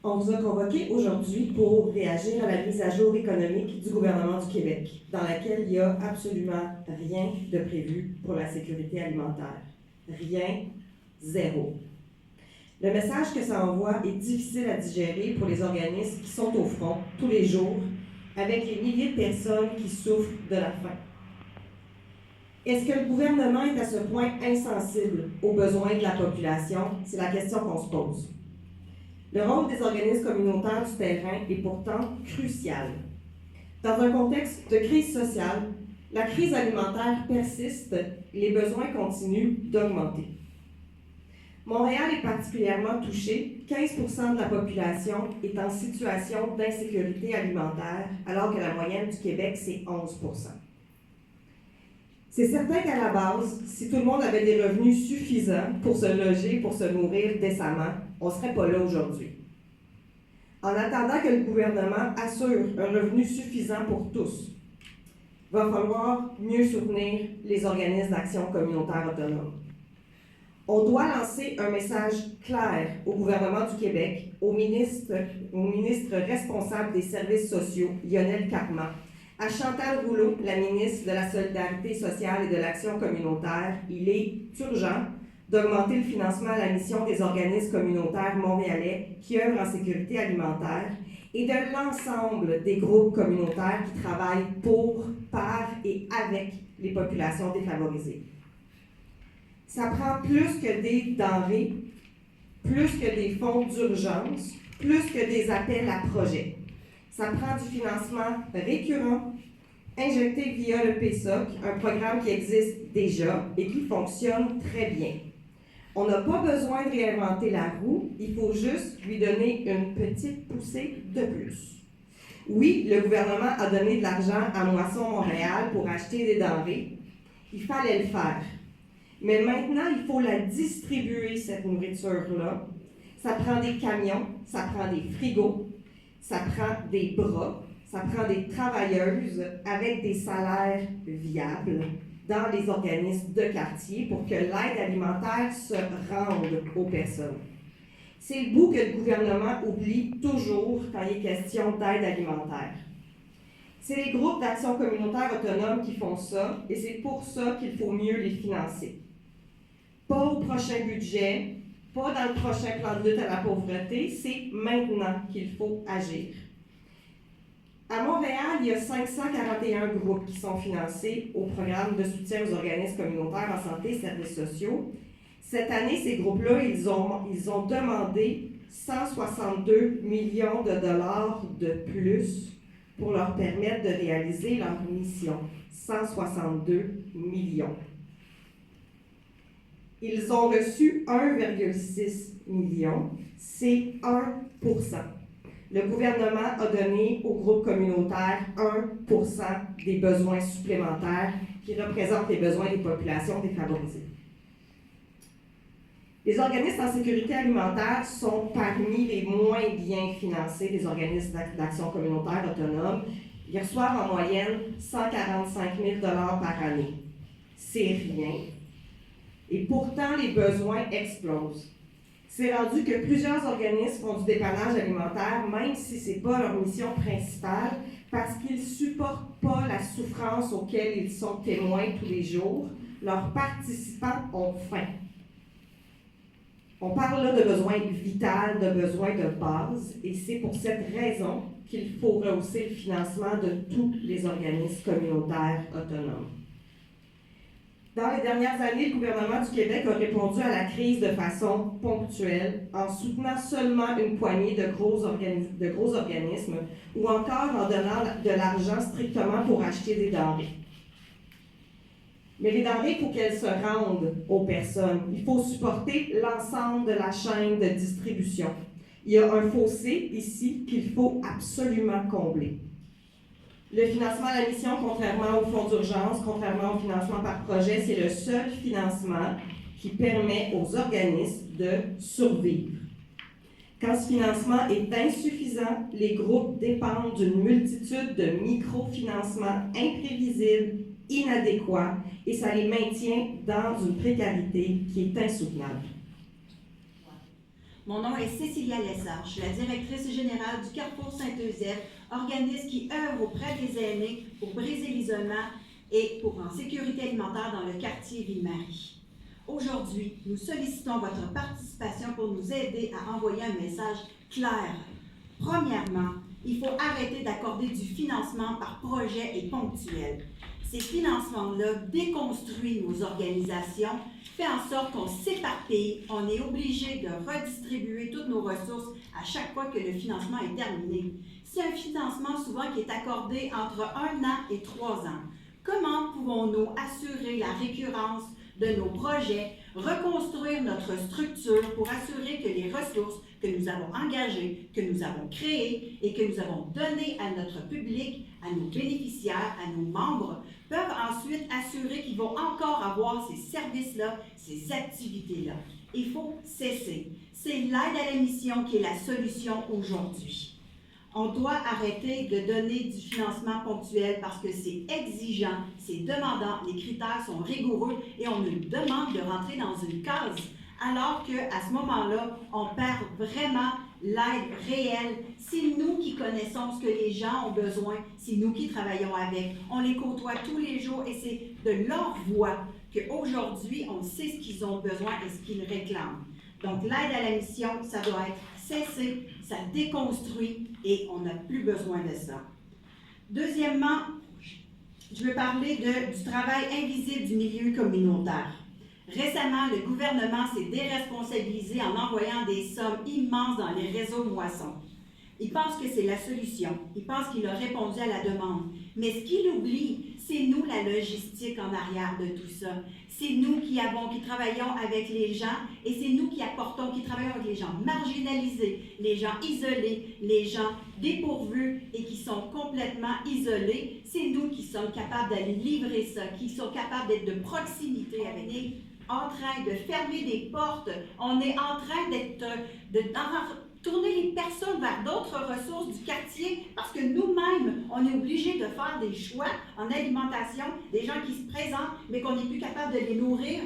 On vous a convoqué aujourd'hui pour réagir à la mise à jour économique du gouvernement du Québec, dans laquelle il n'y a absolument rien de prévu pour la sécurité alimentaire. Rien, zéro. Le message que ça envoie est difficile à digérer pour les organismes qui sont au front tous les jours, avec les milliers de personnes qui souffrent de la faim. Est-ce que le gouvernement est à ce point insensible aux besoins de la population? C'est la question qu'on se pose. Le rôle des organismes communautaires du terrain est pourtant crucial. Dans un contexte de crise sociale, la crise alimentaire persiste et les besoins continuent d'augmenter. Montréal est particulièrement touché. 15% de la population est en situation d'insécurité alimentaire, alors que la moyenne du Québec, c'est 11%. C'est certain qu'à la base, si tout le monde avait des revenus suffisants pour se loger, pour se nourrir décemment, on ne serait pas là aujourd'hui. En attendant que le gouvernement assure un revenu suffisant pour tous, il va falloir mieux soutenir les organismes d'action communautaire autonomes. On doit lancer un message clair au gouvernement du Québec, au ministre responsable des services sociaux, Lionel Carman, à Chantal Rouleau, la ministre de la Solidarité sociale et de l'Action communautaire. Il est urgent d'augmenter le financement à la mission des organismes communautaires montréalais qui œuvrent en sécurité alimentaire et de l'ensemble des groupes communautaires qui travaillent pour, par et avec les populations défavorisées. Ça prend plus que des denrées, plus que des fonds d'urgence, plus que des appels à projets. Ça prend du financement récurrent, injecté via le PSOC, un programme qui existe déjà et qui fonctionne très bien. On n'a pas besoin de réinventer la roue, il faut juste lui donner une petite poussée de plus. Oui, le gouvernement a donné de l'argent à Moisson Montréal pour acheter des denrées. Il fallait le faire. Mais maintenant, il faut la distribuer, cette nourriture-là. Ça prend des camions, ça prend des frigos, ça prend des bras, ça prend des travailleuses avec des salaires viables dans les organismes de quartier pour que l'aide alimentaire se rende aux personnes. C'est le bout que le gouvernement oublie toujours quand il est question d'aide alimentaire. C'est les groupes d'action communautaire autonomes qui font ça et c'est pour ça qu'il faut mieux les financer. Pas au prochain budget, pas dans le prochain plan de lutte à la pauvreté, c'est maintenant qu'il faut agir. À Montréal, il y a 541 groupes qui sont financés au programme de soutien aux organismes communautaires en santé et services sociaux. Cette année, ces groupes-là, ils ont demandé 162 millions de dollars de plus pour leur permettre de réaliser leur mission. 162 millions. Ils ont reçu 1,6 million, c'est 1%. Le gouvernement a donné aux groupes communautaires 1% des besoins supplémentaires qui représentent les besoins des populations défavorisées. Les organismes en sécurité alimentaire sont parmi les moins bien financés des organismes d'action communautaire autonomes. Ils reçoivent en moyenne 145 000 $ par année. C'est rien. Et pourtant, les besoins explosent. C'est rendu que plusieurs organismes font du dépannage alimentaire, même si ce n'est pas leur mission principale, parce qu'ils ne supportent pas la souffrance auquel ils sont témoins tous les jours. Leurs participants ont faim. On parle là de besoins vitaux, de besoins de base, et c'est pour cette raison qu'il faut rehausser le financement de tous les organismes communautaires autonomes. Dans les dernières années, le gouvernement du Québec a répondu à la crise de façon ponctuelle, en soutenant seulement une poignée de gros organismes ou encore en donnant de l'argent strictement pour acheter des denrées. Mais les denrées, il faut qu'elles se rendent aux personnes. Il faut supporter l'ensemble de la chaîne de distribution. Il y a un fossé ici qu'il faut absolument combler. Le financement à la mission, contrairement au fonds d'urgence, contrairement au financement par projet, c'est le seul financement qui permet aux organismes de survivre. Quand ce financement est insuffisant, les groupes dépendent d'une multitude de microfinancements imprévisibles, inadéquats, et ça les maintient dans une précarité qui est insoutenable. Mon nom est Cécilia Lessard, je suis la directrice générale du Carrefour Saint-Eusèbe, organisme qui œuvre auprès des aînés pour briser l'isolement et pour en sécurité alimentaire dans le quartier Ville-Marie. Aujourd'hui, nous sollicitons votre participation pour nous aider à envoyer un message clair. Premièrement, il faut arrêter d'accorder du financement par projet et ponctuel. Ces financements-là déconstruisent nos organisations, fait en sorte qu'on s'éparpille, on est obligé de redistribuer toutes nos ressources à chaque fois que le financement est terminé. C'est un financement souvent qui est accordé entre 1 an et 3 ans. Comment pouvons-nous assurer la récurrence de nos projets, reconstruire notre structure pour assurer que les ressources que nous avons engagées, que nous avons créées et que nous avons données à notre public, à nos bénéficiaires, à nos membres, peuvent ensuite assurer qu'ils vont encore avoir ces services-là, ces activités-là. Il faut cesser. C'est l'aide à la mission qui est la solution aujourd'hui. On doit arrêter de donner du financement ponctuel parce que c'est exigeant, c'est demandant, les critères sont rigoureux et on nous demande de rentrer dans une case, alors qu'à ce moment-là, on perd vraiment l'aide réelle. C'est nous qui connaissons ce que les gens ont besoin, c'est nous qui travaillons avec. On les côtoie tous les jours et c'est de leur voix qu'aujourd'hui, on sait ce qu'ils ont besoin et ce qu'ils réclament. Donc, l'aide à la mission, ça doit être cessé, ça déconstruit et on n'a plus besoin de ça. Deuxièmement, je veux parler du travail invisible du milieu communautaire. Récemment, le gouvernement s'est déresponsabilisé en envoyant des sommes immenses dans les réseaux moissons. Il pense que c'est la solution. Il pense qu'il a répondu à la demande. Mais ce qu'il oublie, c'est nous la logistique en arrière de tout ça. C'est nous qui travaillons avec les gens et c'est nous qui travaillons avec les gens marginalisés, les gens isolés, les gens dépourvus et qui sont complètement isolés. C'est nous qui sommes capables d'aller livrer ça, qui sont capables d'être de proximité avec eux. En train de fermer des portes, on est en train tourner les personnes vers d'autres ressources du quartier parce que nous-mêmes, on est obligés de faire des choix en alimentation, des gens qui se présentent, mais qu'on n'est plus capable de les nourrir.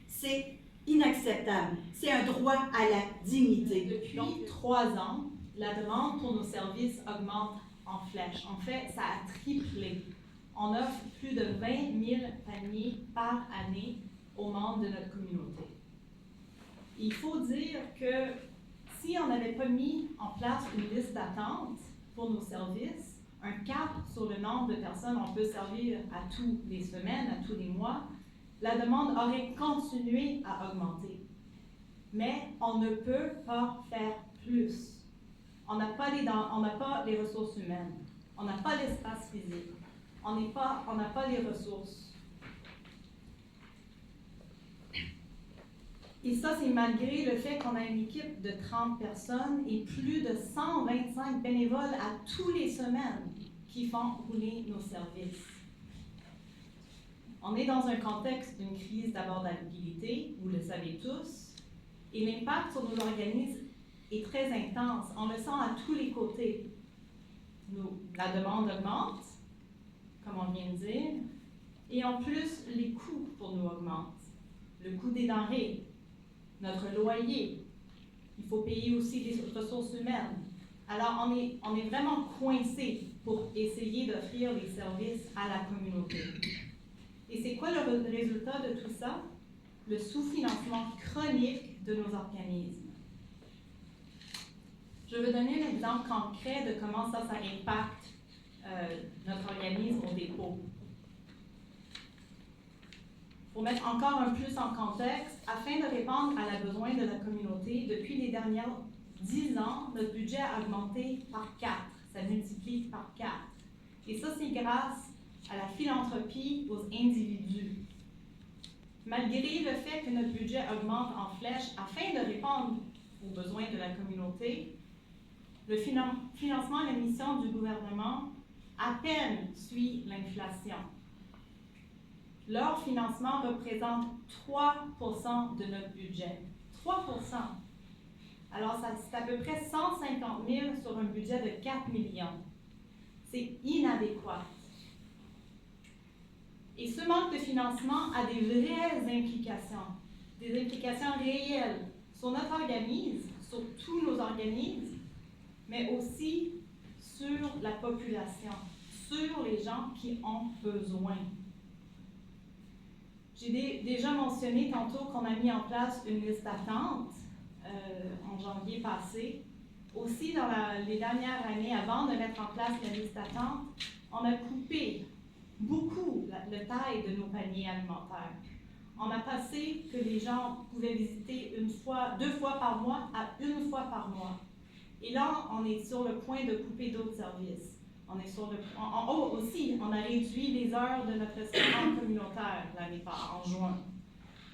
C'est inacceptable. C'est un droit à la dignité. Depuis 3 ans, la demande pour nos services augmente en flèche. En fait, ça a triplé. On offre plus de 20 000 paniers par année aux membres de notre communauté. Il faut dire que si on n'avait pas mis en place une liste d'attente pour nos services, un cap sur le nombre de personnes on peut servir à tous les semaines, à tous les mois, la demande aurait continué à augmenter. Mais on ne peut pas faire plus. On n'a pas les ressources humaines, on n'a pas l'espace physique, on n'a pas les ressources. Et ça, c'est malgré le fait qu'on a une équipe de 30 personnes et plus de 125 bénévoles à tous les semaines qui font rouler nos services. On est dans un contexte d'une crise d'abordabilité, vous le savez tous, et l'impact sur nos organismes est très intense. On le sent à tous les côtés. La demande augmente, comme on vient de dire, et en plus, les coûts pour nous augmentent. Le coût des denrées, notre loyer, il faut payer aussi les ressources humaines. Alors, on est vraiment coincé pour essayer d'offrir les services à la communauté. Et c'est quoi le résultat de tout ça? Le sous-financement chronique de nos organismes. Je veux donner un exemple concret de comment ça impacte notre organisme au dépôt. Pour mettre encore un plus en contexte, afin de répondre à la besoin de la communauté, depuis les dernières 10 ans, notre budget a augmenté par 4. Ça multiplie par 4. Et ça, c'est grâce à la philanthropie aux individus. Malgré le fait que notre budget augmente en flèche, afin de répondre aux besoins de la communauté, le financement et la mission du gouvernement à peine suit l'inflation. Leur financement représente 3% de notre budget. 3%. Alors, c'est à peu près 150 000 sur un budget de 4 millions. C'est inadéquat. Et ce manque de financement a des vraies implications, des implications réelles sur notre organisme, sur tous nos organismes, mais aussi sur la population, sur les gens qui ont besoin. J'ai déjà mentionné tantôt qu'on a mis en place une liste d'attente en janvier passé. Aussi, dans les dernières années, avant de mettre en place la liste d'attente, on a coupé beaucoup la taille de nos paniers alimentaires. On a passé que les gens pouvaient visiter 2 fois par mois à 1 fois par mois. Et là, on est sur le point de couper d'autres services. On est sur aussi, on a réduit les heures de notre restaurant communautaire l'année passée, en juin.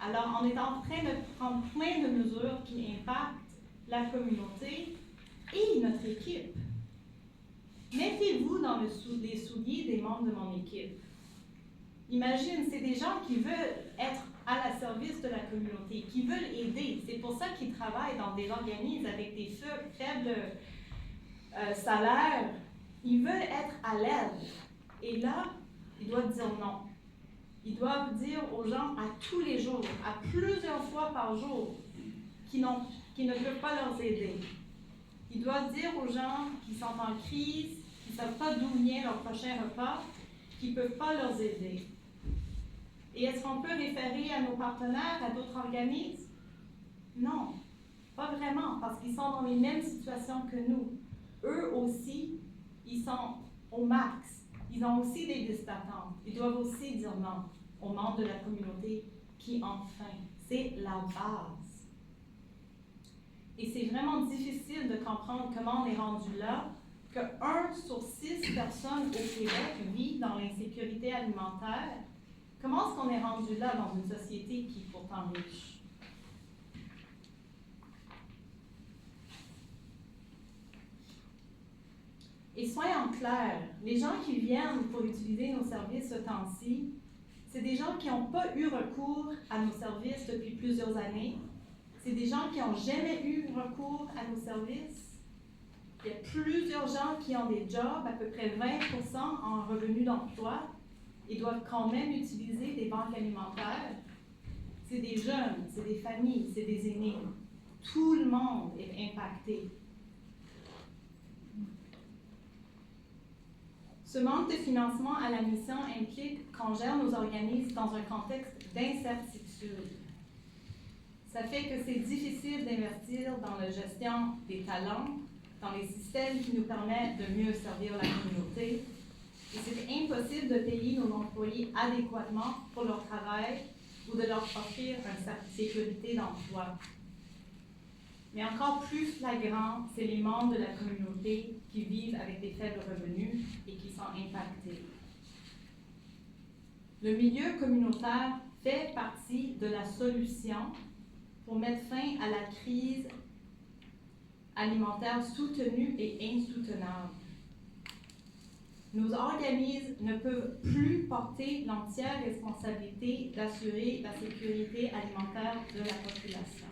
Alors, on est en train de prendre plein de mesures qui impactent la communauté et notre équipe. Mettez-vous dans les souliers des membres de mon équipe. Imagine, c'est des gens qui veulent être à la service de la communauté, qui veulent aider. C'est pour ça qu'ils travaillent dans des organismes avec des faibles salaires. Ils veulent être à l'aide. Et là, ils doivent dire non. Ils doivent dire aux gens à tous les jours, à plusieurs fois par jour, qui ne peuvent pas leur aider. Ils doivent dire aux gens qui sont en crise, qui ne savent pas d'où vient leur prochain repas, qu'ils ne peuvent pas leur aider. Et est-ce qu'on peut référer à nos partenaires, à d'autres organismes? Non, pas vraiment, parce qu'ils sont dans les mêmes situations que nous. Eux aussi, ils sont au max. Ils ont aussi des listes d'attente. Ils doivent aussi dire non aux membres de la communauté qui ont faim. C'est la base. Et c'est vraiment difficile de comprendre comment on est rendu là, que 1 sur 6 personnes au Québec vit dans l'insécurité alimentaire. Comment est-ce qu'on est rendu là dans une société qui est pourtant riche? Et soyons clairs, les gens qui viennent pour utiliser nos services ce temps-ci, c'est des gens qui n'ont pas eu recours à nos services depuis plusieurs années. C'est des gens qui n'ont jamais eu recours à nos services. Il y a plusieurs gens qui ont des jobs, à peu près 20% en revenus d'emploi, et doivent quand même utiliser des banques alimentaires. C'est des jeunes, c'est des familles, c'est des aînés. Tout le monde est impacté. Ce manque de financement à la mission implique qu'on gère nos organismes dans un contexte d'incertitude. Ça fait que c'est difficile d'investir dans la gestion des talents, dans les systèmes qui nous permettent de mieux servir la communauté. Et c'est impossible de payer nos employés adéquatement pour leur travail ou de leur offrir une sécurité d'emploi. Mais encore plus flagrant, c'est les membres de la communauté qui vivent avec des faibles revenus et qui sont impactés. Le milieu communautaire fait partie de la solution pour mettre fin à la crise alimentaire soutenue et insoutenable. Nos organismes ne peuvent plus porter l'entière responsabilité d'assurer la sécurité alimentaire de la population.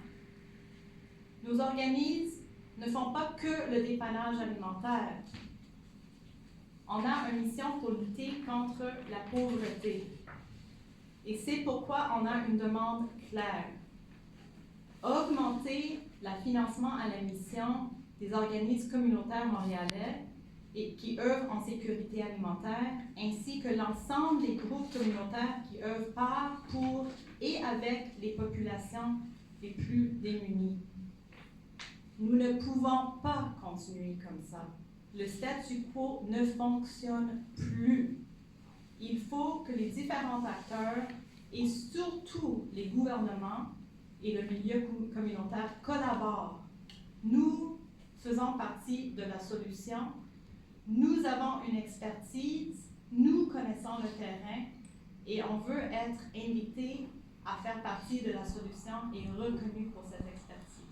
Nos organismes ne font pas que le dépannage alimentaire. On a une mission pour lutter contre la pauvreté. Et c'est pourquoi on a une demande claire. Augmenter le financement à la mission des organismes communautaires montréalais et qui œuvrent en sécurité alimentaire, ainsi que l'ensemble des groupes communautaires qui œuvrent par, pour et avec les populations les plus démunies. Nous ne pouvons pas continuer comme ça. Le statu quo ne fonctionne plus. Il faut que les différents acteurs et surtout les gouvernements et le milieu communautaire collaborent. Nous faisons partie de la solution. Nous avons une expertise, nous connaissons le terrain et on veut être invité à faire partie de la solution et reconnu pour cette expertise.